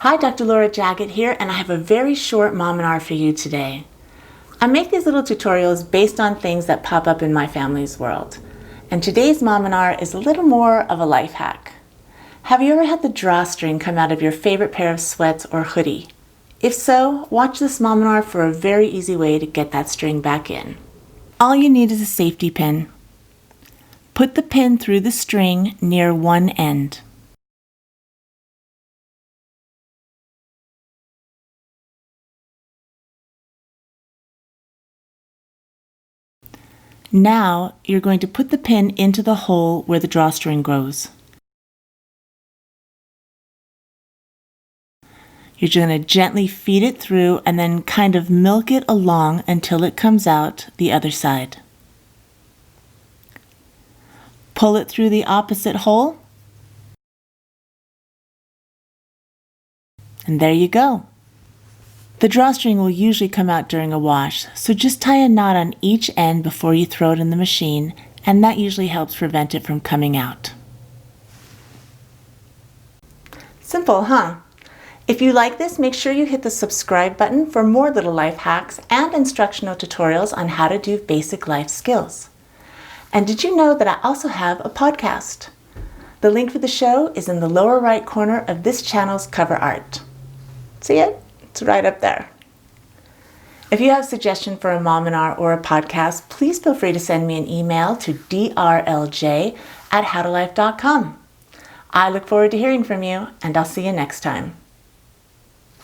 Hi, Dr. Laura Jaggett here, and I have a very short Mom and R for you today. I make these little tutorials based on things that pop up in my family's world. And today's Mom and R is a little more of a life hack. Have you ever had the drawstring come out of your favorite pair of sweats or hoodie? If so, watch this Mom and R for a very easy way to get that string back in. All you need is a safety pin. Put the pin through the string near one end. Now you're going to put the pin into the hole where the drawstring goes. You're going to gently feed it through and then kind of milk it along until it comes out the other side. Pull it through the opposite hole. And there you go. The drawstring will usually come out during a wash, so just tie a knot on each end before you throw it in the machine, and that usually helps prevent it from coming out. Simple, huh? If you like this, make sure you hit the subscribe button for more little life hacks and instructional tutorials on how to do basic life skills. And did you know that I also have a podcast? The link for the show is in the lower right corner of this channel's cover art. See it? It's right up there. If you have a suggestion for a Mom and R or a podcast, please feel free to send me an email to drlj@howtolife.com. I look forward to hearing from you, and I'll see you next time.